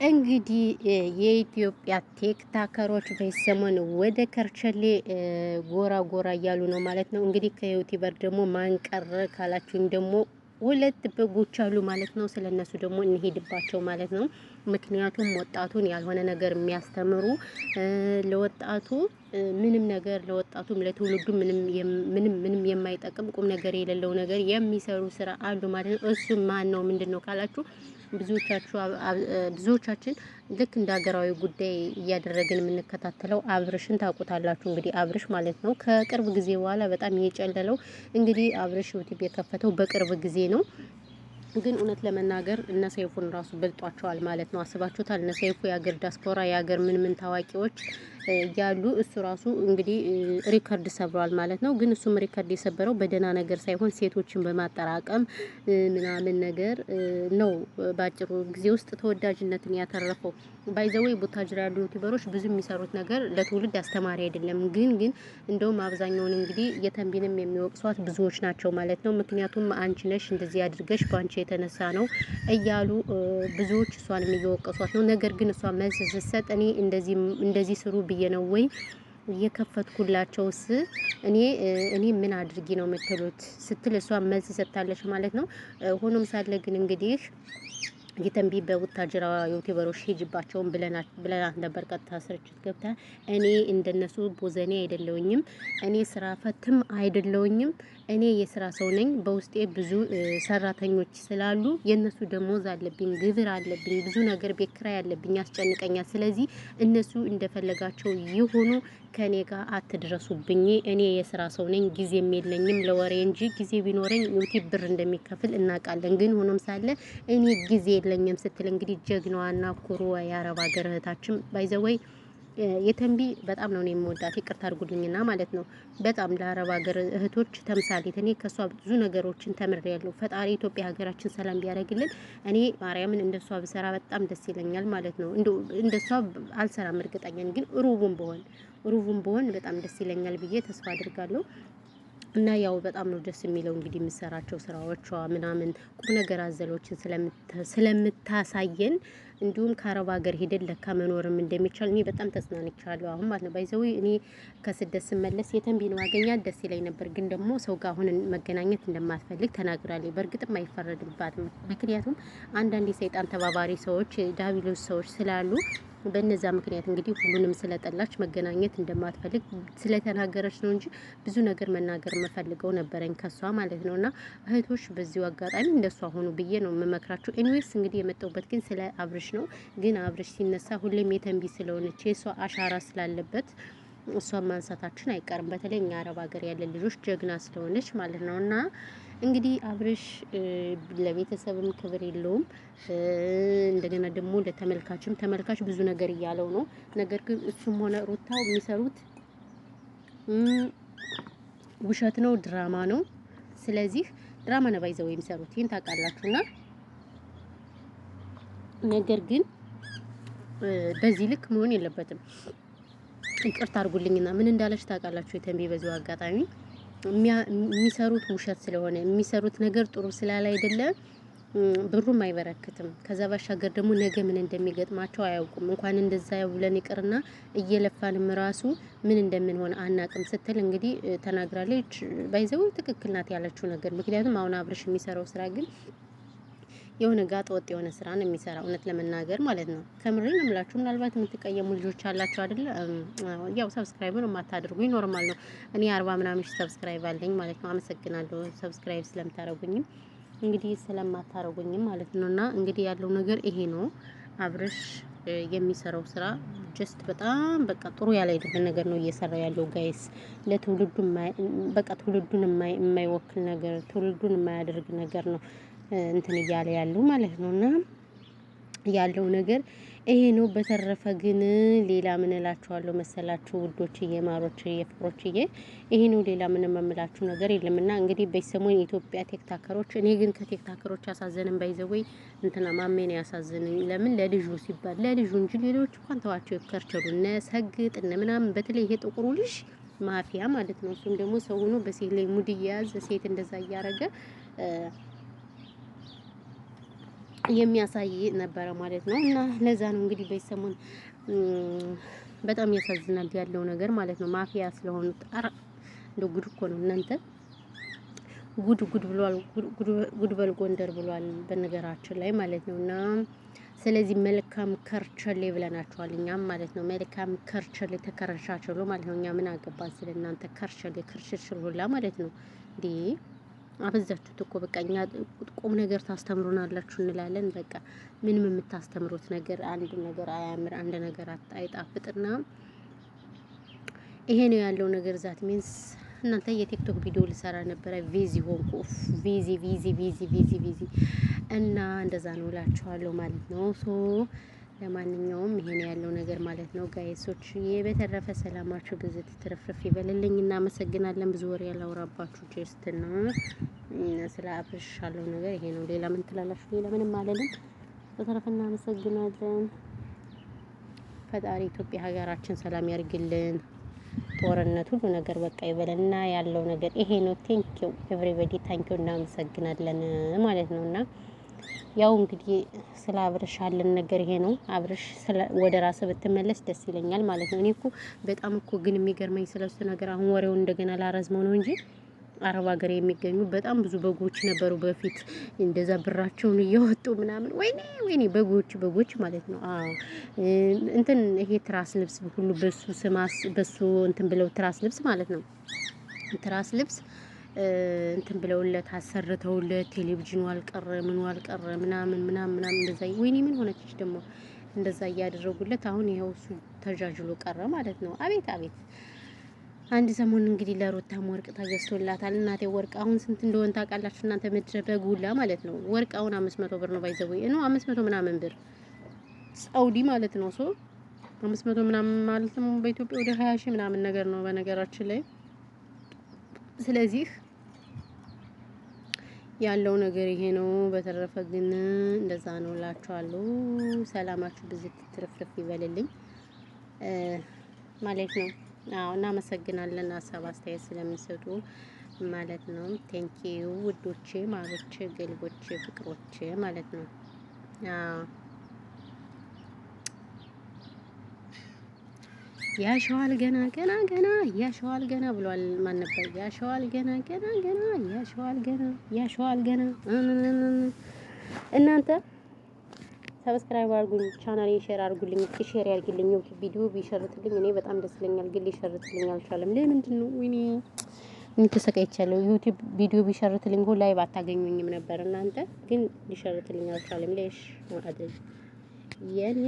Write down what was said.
እንግዲህ የኢትዮጵያ ቲክታከሮች በሰሞኑ ወደ ከርቸሌ ጎራ ጎራ እያሉ ነው ማለት ነው። እንግዲህ ከዩቲዩበር ደግሞ ማንቀር ካላችሁኝ ደግሞ ሁለት በጎች አሉ ማለት ነው። ስለነሱ ደግሞ እንሄድባቸው ማለት ነው። ምክንያቱም ወጣቱን ያልሆነ ነገር የሚያስተምሩ ለወጣቱ ምንም ነገር ለወጣቱም ለትውልዱ ምንም የማይጠቅም ቁም ነገር የሌለው ነገር የሚሰሩ ስራ አሉ ማለት ነው። እሱ ማን ነው ምንድነው ካላችሁ ብዙዎቻችን ልክ እንደ ሀገራዊ ጉዳይ እያደረግን የምንከታተለው አብርሽን ታውቁታላችሁ። እንግዲህ አብርሽ ማለት ነው ከቅርብ ጊዜ በኋላ በጣም እየጨለለው እንግዲህ አብርሽ ዩቲዩብ የከፈተው በቅርብ ጊዜ ነው። ግን እውነት ለመናገር እነ ሰይፉን ራሱ በልጧቸዋል ማለት ነው። አስባችሁታል? እነ ሰይፉ የሀገር ዲያስፖራ የሀገር ምን ታዋቂዎች ያሉ እሱ ራሱ እንግዲህ ሪከርድ ሰብሯል ማለት ነው። ግን እሱም ሪከርድ የሰበረው በደህና ነገር ሳይሆን ሴቶችን በማጠራቀም ምናምን ነገር ነው። በአጭሩ ጊዜ ውስጥ ተወዳጅነትን ያተረፈው ባይዘዌይ ቡታጅራ ያሉ ዩቲዩበሮች ብዙ የሚሰሩት ነገር ለትውልድ አስተማሪ አይደለም። ግን እንደውም አብዛኛውን እንግዲህ የተንቢንም የሚወቅሷት ብዙዎች ናቸው ማለት ነው። ምክንያቱም አንቺ ነሽ እንደዚህ አድርገሽ በአንቺ የተነሳ ነው እያሉ ብዙዎች እሷንም እየወቀሷት ነው። ነገር ግን እሷ መልስ ስትሰጥ እንደዚህ ስሩ ብዬ ነው ወይ የከፈትኩላቸውስ እኔ ምን አድርጊ ነው የምትሉት ስትል እሷ መልስ ሰጥታለች ማለት ነው። ሆኖም ሳለ ግን እንግዲህ የተንቢ በቡታጅራ ዩቲዩበሮች ሂጅባቸውን ብለናት ነበር። ቀጥታ ስርጭት ገብታ እኔ እንደነሱ ቦዘኔ አይደለውኝም፣ እኔ ስራ ፈትም አይደለውኝም፣ እኔ የስራ ሰው ነኝ። በውስጤ ብዙ ሰራተኞች ስላሉ የነሱ ደሞዝ አለብኝ፣ ግብር አለብኝ፣ ብዙ ነገር ቤት ኪራይ አለብኝ፣ ያስጨንቀኛል። ስለዚህ እነሱ እንደፈለጋቸው ይሁኑ፣ ከኔ ጋር አትድረሱብኝ። እኔ የስራ ሰው ነኝ፣ ጊዜም የለኝም ለወሬ እንጂ ጊዜ ቢኖረኝ ዩቲዩብ ብር እንደሚከፍል እናውቃለን። ግን ሆኖም ሳለ እኔ ጊዜ የለኝም ስትል እንግዲህ ጀግናዋና ኩሩ የአረብ ሀገር እህታችን ባይዘወይ የተንቢ በጣም ነው የምወዳት። ይቅርታ አድርጉልኝና ማለት ነው። በጣም ለአረብ ሀገር እህቶች ተምሳሌት። እኔ ከሷ ብዙ ነገሮችን ተምሬያለሁ። ፈጣሪ ኢትዮጵያ ሀገራችን ሰላም ቢያደርግልን እኔ ማርያምን እንደሷ ብሰራ በጣም ደስ ይለኛል ማለት ነው። እንደሷ አልሰራም እርግጠኛ ነኝ፣ ግን ሩቡን በሆን በጣም ደስ ይለኛል ብዬ ተስፋ አድርጋለሁ። እና ያው በጣም ነው ደስ የሚለው እንግዲህ የምሰራቸው ስራዎቿ ምናምን ቁም ነገር አዘሎችን ስለምታሳየን እንዲሁም ከአረብ ሀገር ሄደን ለካ መኖርም እንደሚቻል እኔ በጣም ተጽናንቻለሁ አሁን ማለት ነው። ባይዘው እኔ ከስደት ስመለስ የተንቢን ማገኛት ደስ ይለኝ ነበር፣ ግን ደግሞ ሰው ጋር አሁን መገናኘት እንደማትፈልግ ተናግራለች። በእርግጥም አይፈረድባትም። ምክንያቱም አንዳንድ የሰይጣን ተባባሪ ሰዎች ዳቢሎስ ሰዎች ስላሉ በነዛ ምክንያት እንግዲህ ሁሉንም ስለጠላች መገናኘት እንደማትፈልግ ስለተናገረች ነው እንጂ ብዙ ነገር መናገር የምፈልገው ነበረኝ ከሷ ማለት ነውና እህቶች በዚሁ አጋጣሚ እንደሷ ሆኑ ብዬ ነው የምመክራችሁ። ኤኒዌይስ እንግዲህ የመጣሁበት ግን ስለ አብርሽ ነው። ግን አብርሽ ሲነሳ ሁሌም የተንቢ ስለሆነች የሷ አሻራ ስላለበት እሷን ማንሳታችን አይቀርም። በተለይ እኛ አረብ ሀገር ያለ ልጆች ጀግና ስለሆነች ማለት ነውና እንግዲህ አብርሽ ለቤተሰብም ክብር የለውም። እንደገና ደግሞ ተመልካች ብዙ ነገር እያለው ነው። ነገር ግን እሱም ሆነ ሩታው የሚሰሩት ውሸት ነው፣ ድራማ ነው። ስለዚህ ድራማ ነው ባይዘው የሚሰሩት ይሄን ታውቃላችሁና ነገር ግን በዚህ ልክ መሆን የለበትም። ይቅርታ አድርጉልኝና ምን እንዳለች ታውቃላችሁ? የተንቢ በዚሁ አጋጣሚ የሚሰሩት ውሸት ስለሆነ የሚሰሩት ነገር ጥሩ ስላለ አይደለም ብሩም አይበረክትም። ከዛ ባሻገር ደግሞ ነገ ምን እንደሚገጥማቸው አያውቁም። እንኳን እንደዛ ብለን ይቅርና እየለፋንም ራሱ ምን እንደምንሆን አናቅም ስትል እንግዲህ ተናግራለች። ባይዘው ትክክል ናት ያለችው ነገር። ምክንያቱም አሁን አብርሽ የሚሰራው ስራ ግን የሆነ ጋጥ ወጥ የሆነ ስራ ነው የሚሰራው፣ እውነት ለመናገር ማለት ነው። ከምሬ ነው የምላችሁ። ምናልባት የምትቀየሙ ልጆች አላችሁ አይደል? ያው ሰብስክራይብ ነው የማታደርጉኝ ኖርማል ነው። እኔ 40 ምናምን ሰብስክራይብ አለኝ ማለት ነው። አመሰግናለሁ ሰብስክራይብ ስለምታረጉኝም እንግዲህ ስለማታረጉኝም ማለት ነውና እንግዲህ ያለው ነገር ይሄ ነው። አብርሽ የሚሰራው ስራ ጀስት በጣም በቃ ጥሩ ያለ አይደለም ነገር ነው እየሰራ ያለው ጋይስ። ለትውልዱ በቃ ትውልዱን የማይወክል ነገር፣ ትውልዱን የማያደርግ ነገር ነው እንትን እያለ ያለው ማለት ነውና ያለው ነገር ይሄ ነው። በተረፈ ግን ሌላ ምን እላችኋለሁ መሰላችሁ ውዶችዬ፣ ማሮችዬ፣ ፍቅሮችዬ ይሄ ነው። ሌላ ምን የምላችሁ ነገር የለምና እንግዲህ በሰሞን የኢትዮጵያ ቲክታከሮች እኔ ግን ከቲክታከሮች አሳዘነን ባይዘወይ እንትና ማሜን ያሳዘነኝ። ለምን ለልጁ ሲባል ለልጁ እንጂ ሌሎች እንኳን ተዋቸው ይከርቸሉ እነ ሰግጥ እነ ምናምን። በተለይ ይሄ ጥቁሩ ልጅ ማፊያ ማለት ነው። እሱም ደግሞ ሰው ሆኖ በሴት ላይ ሙድ እየያዘ ሴት እንደዛ እያረገ የሚያሳይ ነበረ ማለት ነው። እና ለዛ ነው እንግዲህ በሰሞን በጣም ያሳዝናል ያለው ነገር ማለት ነው። ማፊያ ስለሆኑት እንደ ጉድ እኮ ነው እናንተ። ጉድ ብሏል። ጉድ በል ጎንደር ብሏል በነገራችን ላይ ማለት ነውና ስለዚህ መልካም ከርቸሌ ብለናቸዋል እኛም ማለት ነው። መልካም ከርቸሌ ተከረሻቸሉ ማለት ነው። እኛ ምን አገባን ስለናንተ ከርቸሌ ክርሽርሽር ሁላ ማለት ነው። እንዴ አበዛችሁት እኮ በቃ እኛ ቁም ነገር ታስተምሩናላችሁ እንላለን። በቃ ምንም የምታስተምሩት ነገር አንድ ነገር አያምር፣ አንድ ነገር አይጣፍጥና ይሄ ነው ያለው ነገር። ዛት ሚንስ እናንተ የቲክቶክ ቪዲዮ ልሰራ ነበረ ቪዚ ሆንኩ ቪዚ እና እንደዛ ነው እላችኋለሁ ማለት ነው። ሶ ለማንኛውም ይሄ ነው ያለው ነገር ማለት ነው ጋይሶች። በተረፈ ሰላማችሁ ብዙ ትርፍርፍ ይበልልኝ። እናመሰግናለን። ብዙ ወሬ ያላወራባችሁ ጀስት ነው ስለ አብርሽ ያለው ነገር ይሄ ነው። ሌላ ምን ትላላችሁ? ሌላ ምንም አለንም። በተረፈ እናመሰግናለን። ፈጣሪ ኢትዮጵያ ሀገራችን ሰላም ያርግልን። ጦርነት ሁሉ ነገር በቃ ይበለና ያለው ነገር ይሄ ነው። ቴንኪው ኤቭሪባዲ ታንኪው እናመሰግናለን ማለት ነውና ያው እንግዲህ ስለ አብርሽ ያለን ነገር ይሄ ነው። አብርሽ ወደ ራስ ብትመለስ ደስ ይለኛል ማለት ነው። እኔ እኮ በጣም እኮ ግን የሚገርመኝ ስለሱ ነገር አሁን ወሬውን እንደገና ላረዝመው ነው እንጂ አረብ ሀገር የሚገኙ በጣም ብዙ በጎች ነበሩ በፊት እንደዛ ብራቸውን እያወጡ ምናምን። ወይኔ በጎች ማለት ነው። አዎ እንትን ይሄ ትራስ ልብስ ሁሉ በሱ እንትን ብለው ትራስ ልብስ ማለት ነው። ትራስ ልብስ እንትን ብለውለት አሰርተውለት ቴሌቪዥኑ አልቀረ ምኑ አልቀረ ምናምን እንደዛ። ወይኔ ምን ሆነች ደግሞ እንደዛ እያደረጉለት አሁን ይሄው እሱ ተጃጅሎ ቀረ ማለት ነው። አቤት አንድ ሰሞን እንግዲህ ለሩታም ወርቅ ተገዝቶላታል። እናቴ ወርቅ አሁን ስንት እንደሆነ ታውቃላችሁ እናንተ? ምድረ በጉላ ማለት ነው። ወርቅ አሁን 500 ብር ነው ባይዘው ነው 500 ምናምን ብር ሳውዲ ማለት ነው። ሶ 500 ምናምን ማለት ነው በኢትዮጵያ ወደ 20 ሺህ ምናምን ነገር ነው በነገራችን ላይ። ስለዚህ ያለው ነገር ይሄ ነው። በተረፈ ግን እንደዛ ነው እላችኋለሁ። ሰላማችሁ ብዙ ትርፍርፍ ይበልልኝ ማለት ነው። አዎ እናመሰግናለን ሀሳብ አስተያየት ስለምሰጡ ማለት ነው። ቴንኪዩ ውዶቼ፣ ማሮቼ፣ ገልቦቼ፣ ፍቅሮቼ ማለት ነው። አዎ ያሸዋል ገና ያሸዋል ገና ብሏል። ማን ነበር? ያሸዋል ገና ያሸዋል ገና። እናንተ ሰብስክራይብ አድርጉኝ፣ ቻናሌን ሼር አድርጉልኝ፣ ሼር ያርግልኝ። ቪዲዮ ቢሸርትልኝ እኔ በጣም ደስ ይለኛል። ግን ሊሸርትልኝ አልቻለም። ለምንድን ነው? ወይኔ ምን ተሰቃይቻለሁ። ዩቲዩብ ቪዲዮ ቢሸርትልኝ ሁሉ ላይ ባታገኙኝም ነበር እናንተ። ግን ሊሸርትልኝ አልቻለም። ለሽ ማለት የኔ